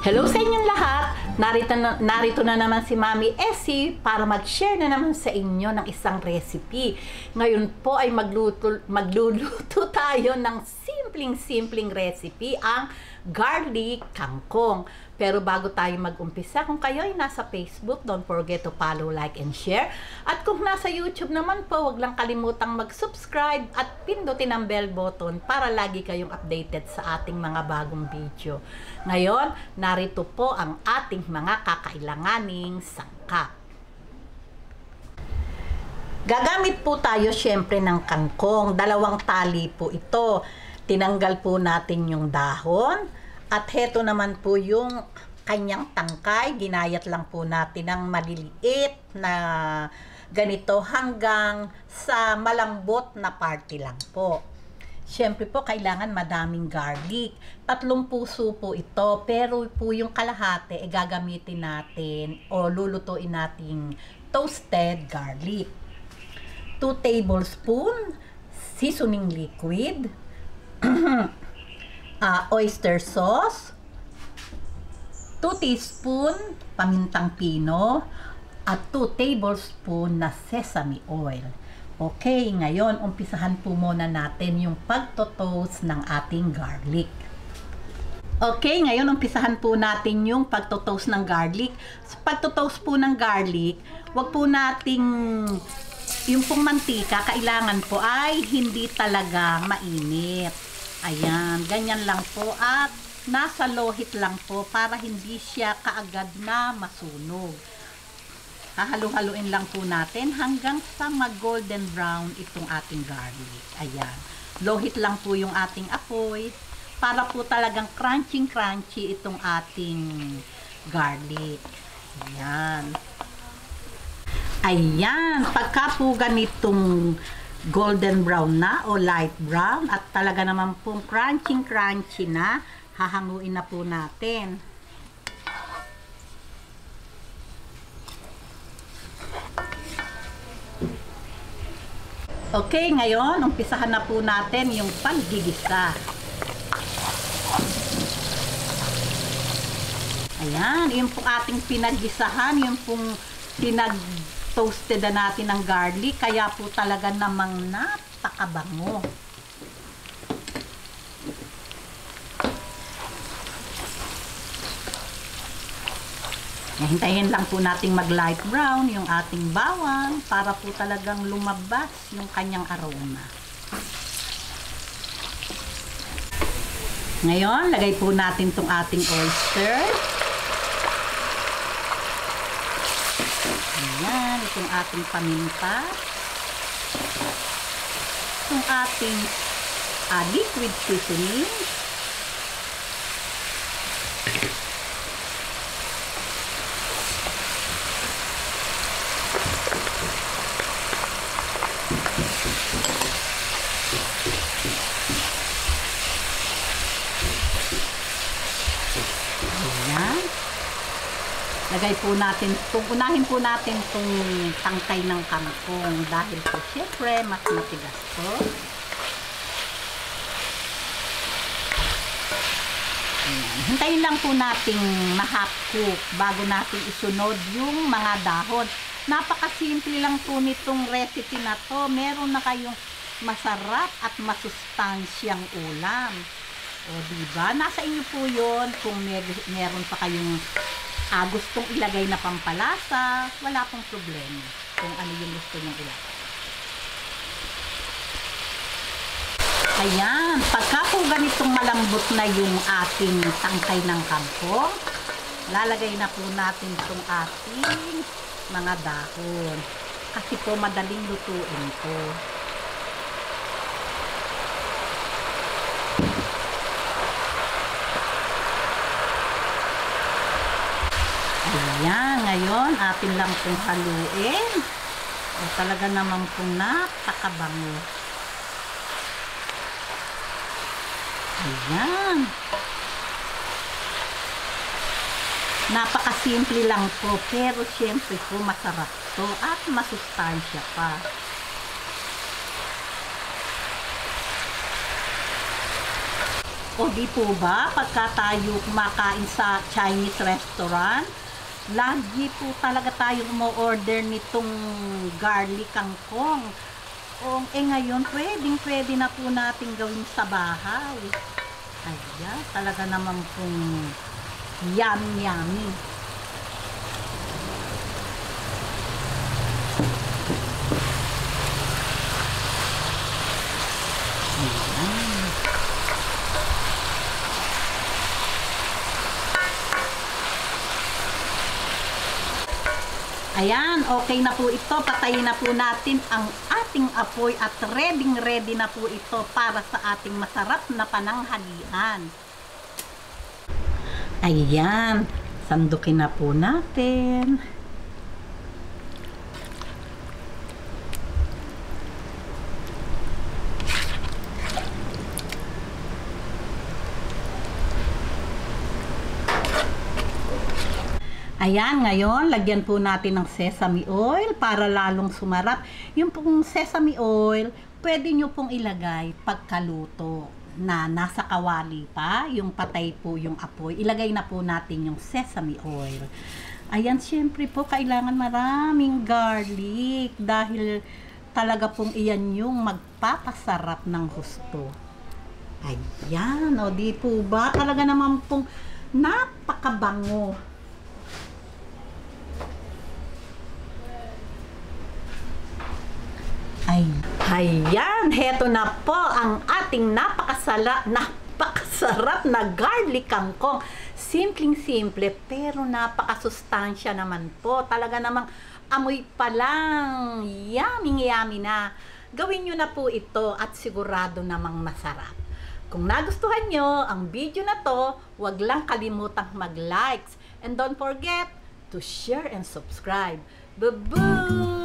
Hello sa inyong lahat! Narito na naman si Mami Essie para mag-share na naman sa inyo ng isang recipe. Ngayon po ay magluluto tayo ng simpleng recipe, ang garlic kangkong. Pero bago tayo mag-umpisa, kung kayo ay nasa Facebook, don't forget to follow, like, and share. At kung nasa YouTube naman po, wag lang kalimutang mag-subscribe at pindutin ang bell button para lagi kayong updated sa ating mga bagong video. Ngayon, narito po ang ating mga kakailanganing sangkap. Gagamit po tayo syempre ng kangkong. 2 tali po ito. Tinanggal po natin yung dahon. At heto naman po yung kanyang tangkay. Ginayat lang po natin ng maliliit na ganito hanggang sa malambot na party lang po. Siyempre po, kailangan madaming garlic. 3 puso po ito, pero po yung kalahati gagamitin natin o lulutuin natin toasted garlic. 2 tablespoon seasoning liquid, oyster sauce, 2 teaspoon pamintang pino, at 2 tablespoon na sesame oil. Okay, ngayon, umpisahan po muna natin yung pagtotoast ng ating garlic. Okay, ngayon, umpisahan po natin yung pagtotoast ng garlic. Sa pagtotoast po ng garlic, wag po nating, yung pong mantika, kailangan po ay hindi talaga mainit. Ayan, ganyan lang po at nasa low heat lang po para hindi siya kaagad na masunog. Hahalu-haluin lang po natin hanggang sa mag-golden brown itong ating garlic. Ayan. Low heat lang po yung ating apoy para po talagang crunchy itong ating garlic. Ayan. Ayan. Pagka po ganitong golden brown na o light brown at talaga naman pong crunchy na, hahanguin na po natin. Okay, ngayon, umpisahan na po natin yung paggigisa. Ayan, yung pong ating pinaggisahan, yung pong pinag-toasted na natin ng garlic, kaya po talaga namang napakabango. Hintayin lang po nating mag-light brown yung ating bawang para po talagang lumabas yung kanyang aroma. Ngayon, lagay po natin itong ating oyster. Ayan, itong ating paminta. Itong ating liquid seasoning. Lagay po natin, unahin po natin itong tangkay ng kangkong dahil po syempre mas matigas po. Ayan. Hintayin lang po natin ma-half cook bago natin isunod yung mga dahon. Napakasimple lang po nitong recipe na to. Meron na kayong masarap at masustansyang ulam. O diba? Nasa inyo po yun kung meron pa kayong gustong ilagay na pampalasa, wala pong problema kung ano yung gusto nyong ilagay. Ayan, pagka po ganitong malambot na yung ating tangkay ng kangkong, lalagay na po natin itong ating mga dahon. Kasi po madaling lutuin po. Ayan, ngayon, atin lang pong haluin. O, talaga naman pong napakabango. Ayan. Napakasimple lang po, pero syempre po masarap to at masustansya pa. O di po ba, pagka tayo kumakain sa Chinese restaurant, lagi po talaga tayo umo-order nitong garlic kangkong. Ngayon, pwede na po natin gawin sa bahay. Ayan, talaga naman pong yummy. Ayan, okay na po ito. Patayin na po natin ang ating apoy at ready na po ito para sa ating masarap na pananghalian. Ayan, sandukin na po natin. Ayan, ngayon, lagyan po natin ng sesame oil para lalong sumarap. Yung pong sesame oil, pwede nyo pong ilagay pagkaluto na nasa kawali pa, yung patay po yung apoy. Ilagay na po natin yung sesame oil. Ayan, syempre po, kailangan maraming garlic dahil talaga pong iyan yung magpapasarap ng gusto. Ayan, o di po ba? Talaga naman pong napakabango. Ayan, heto na po ang ating napakasarap na garlic kangkong. Simpleng-simple pero napakasustansya naman po. Talaga namang amoy pa lang, yummy na. Gawin nyo na po ito at sigurado namang masarap. Kung nagustuhan nyo ang video na to, huwag lang kalimutang mag-likes. And don't forget to share and subscribe. Bye-bye!